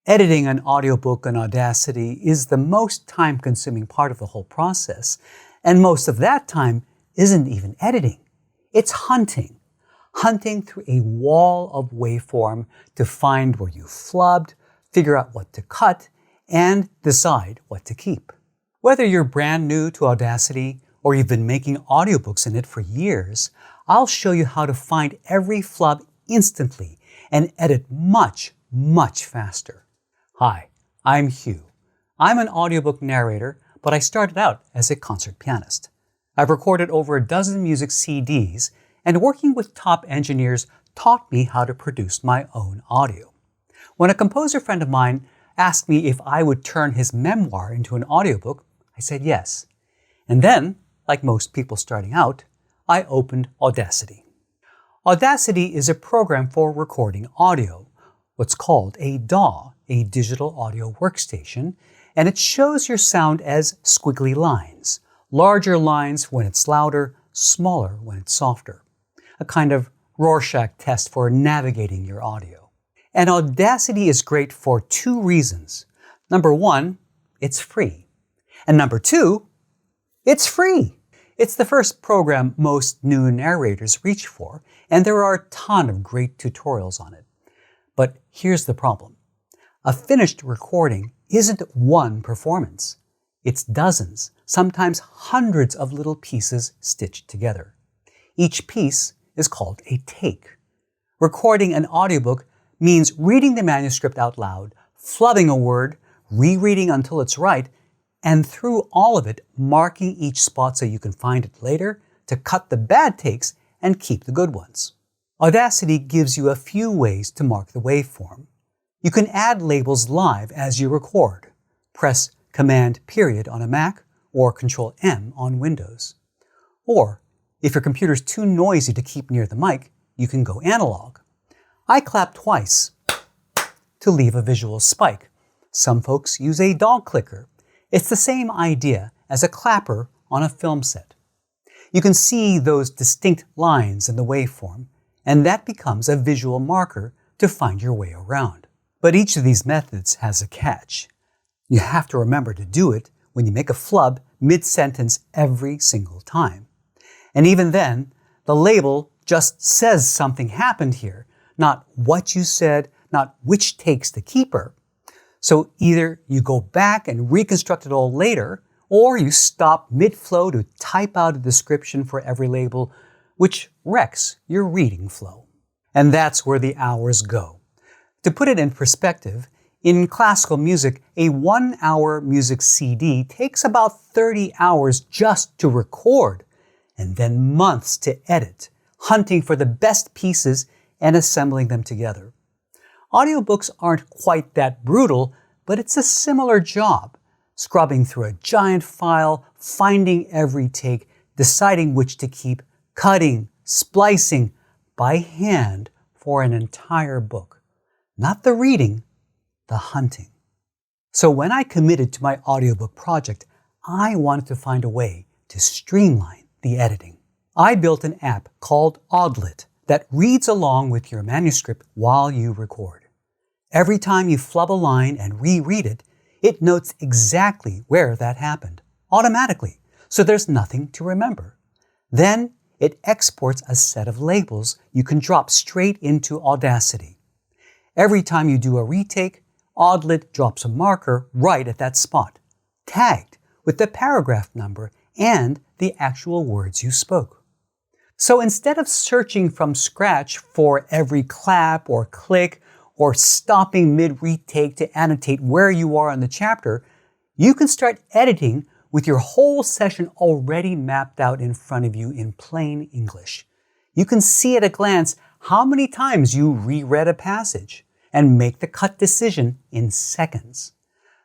Editing an audiobook on Audacity is the most time-consuming part of the whole process, and most of that time isn't even editing. It's hunting through a wall of waveform to find where you flubbed, figure out what to cut, and decide what to keep. Whether you're brand new to Audacity or you've been making audiobooks in it for years, I'll show you how to find every flub instantly and edit much faster. Hi, I'm Hugh. I'm an audiobook narrator, but I started out as a concert pianist. I've recorded over a dozen music CDs, and working with top engineers taught me how to produce my own audio. When a composer friend of mine asked me if I would turn his memoir into an audiobook, I said yes. And then, like most people starting out, I opened Audacity. Audacity is a program for recording audio, what's called a DAW, a digital audio workstation, and it shows your sound as squiggly lines, larger lines when it's louder, smaller when it's softer. A kind of Rorschach test for navigating your audio. And Audacity is great for two reasons. Number one, it's free. And number two, it's free. It's the first program most new narrators reach for, and there are a ton of great tutorials on it. But here's the problem. A finished recording isn't one performance. It's dozens, sometimes hundreds of little pieces stitched together. Each piece is called a take. Recording an audiobook means reading the manuscript out loud, flubbing a word, rereading until it's right, and through all of it, marking each spot so you can find it later to cut the bad takes and keep the good ones. Audacity gives you a few ways to mark the waveform. You can add labels live as you record. Press Command period on a Mac or Control M on Windows. Or, if your computer's too noisy to keep near the mic, you can go analog. I clap twice to leave a visual spike. Some folks use a dog clicker. It's the same idea as a clapper on a film set. You can see those distinct lines in the waveform, and that becomes a visual marker to find your way around. But each of these methods has a catch. You have to remember to do it when you make a flub mid-sentence every single time. And even then, the label just says something happened here, not what you said, not which takes the keeper. So either you go back and reconstruct it all later, or you stop mid-flow to type out a description for every label, which wrecks your reading flow. And that's where the hours go. To put it in perspective, in classical music, a 1-hour music CD takes about 30 hours just to record, and then months to edit, hunting for the best pieces and assembling them together. Audiobooks aren't quite that brutal, but it's a similar job, scrubbing through a giant file, finding every take, deciding which to keep, cutting, splicing by hand for an entire book. Not the reading, the hunting. So when I committed to my audiobook project, I wanted to find a way to streamline the editing. I built an app called AudLit that reads along with your manuscript while you record. Every time you flub a line and reread it, it notes exactly where that happened, automatically, so there's nothing to remember. Then it exports a set of labels you can drop straight into Audacity. Every time you do a retake, AudLit drops a marker right at that spot, tagged with the paragraph number and the actual words you spoke. So instead of searching from scratch for every clap or click or stopping mid-retake to annotate where you are in the chapter, you can start editing with your whole session already mapped out in front of you in plain English. You can see at a glance how many times you reread a passage and make the cut decision in seconds.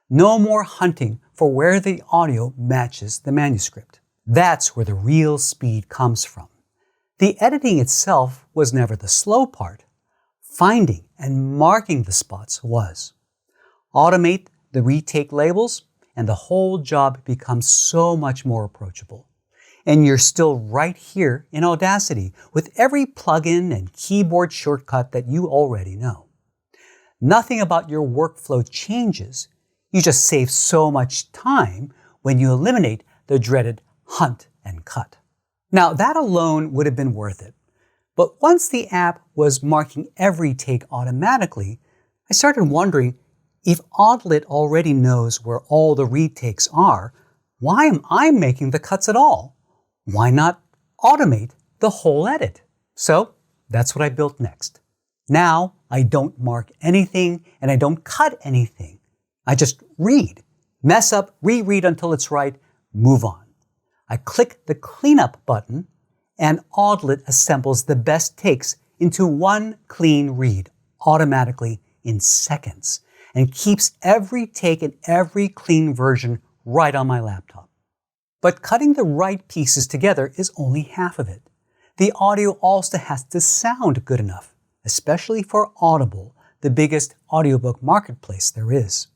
No more hunting for where the audio matches the manuscript. That's where the real speed comes from. The editing itself was never the slow part. Finding and marking the spots was. Automate the retake labels, and the whole job becomes so much more approachable. And you're still right here in Audacity with every plugin and keyboard shortcut that you already know. Nothing about your workflow changes. You just save so much time when you eliminate the dreaded hunt and cut. Now, that alone would have been worth it. But once the app was marking every take automatically, I started wondering, if AudLit already knows where all the retakes are, why am I making the cuts at all? Why not automate the whole edit? So that's what I built next. Now I don't mark anything and I don't cut anything. I just read, mess up, reread until it's right, move on. I click the cleanup button and AudLit assembles the best takes into one clean read automatically in seconds and keeps every take and every clean version right on my laptop. But cutting the right pieces together is only half of it. The audio also has to sound good enough, especially for Audible, the biggest audiobook marketplace there is.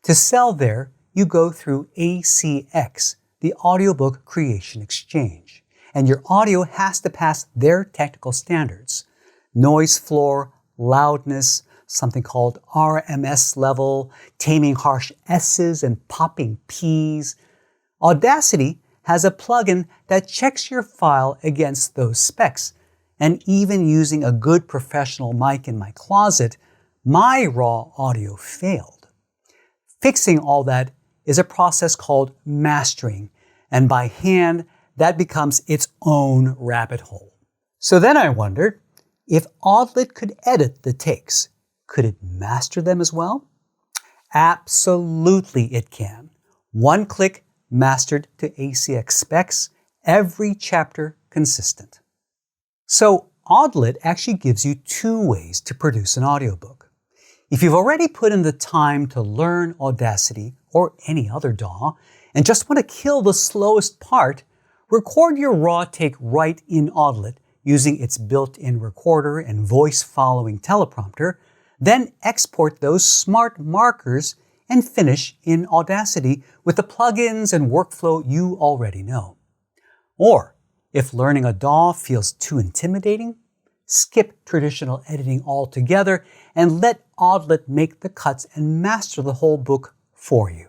To sell there, you go through ACX, the Audiobook Creation Exchange, and your audio has to pass their technical standards. Noise floor, loudness, something called RMS level, taming harsh S's and popping P's. Audacity has a plugin that checks your file against those specs, and even using a good professional mic in my closet, my raw audio failed. Fixing all that is a process called mastering, and by hand, that becomes its own rabbit hole. So then I wondered, if AudLit could edit the takes, could it master them as well? Absolutely it can. One click, mastered to ACX specs, every chapter consistent. So AudLit actually gives you two ways to produce an audiobook. If you've already put in the time to learn Audacity or any other DAW and just want to kill the slowest part, record your raw take right in AudLit using its built-in recorder and voice-following teleprompter, then export those smart markers and finish in Audacity with the plugins and workflow you already know. Or, if learning a DAW feels too intimidating, skip traditional editing altogether and let AudLit make the cuts and master the whole book for you.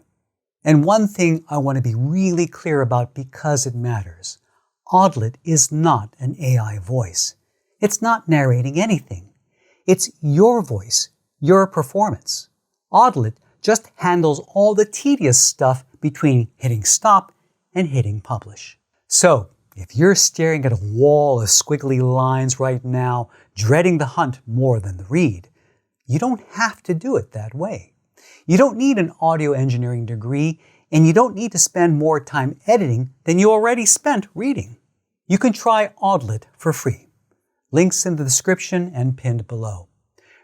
And one thing I want to be really clear about because it matters. AudLit is not an AI voice. It's not narrating anything. It's your voice, your performance. AudLit just handles all the tedious stuff between hitting stop and hitting publish. So, if you're staring at a wall of squiggly lines right now, dreading the hunt more than the read, you don't have to do it that way. You don't need an audio engineering degree, and you don't need to spend more time editing than you already spent reading. You can try AudLit for free. Links in the description and pinned below.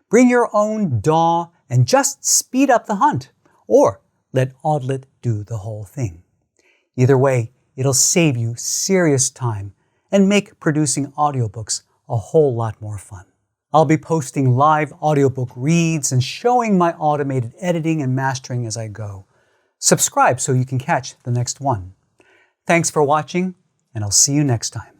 Bring your own DAW and just speed up the hunt, or let AudLit do the whole thing. Either way, it'll save you serious time and make producing audiobooks a whole lot more fun. I'll be posting live audiobook reads and showing my automated editing and mastering as I go. Subscribe so you can catch the next one. Thanks for watching, and I'll see you next time.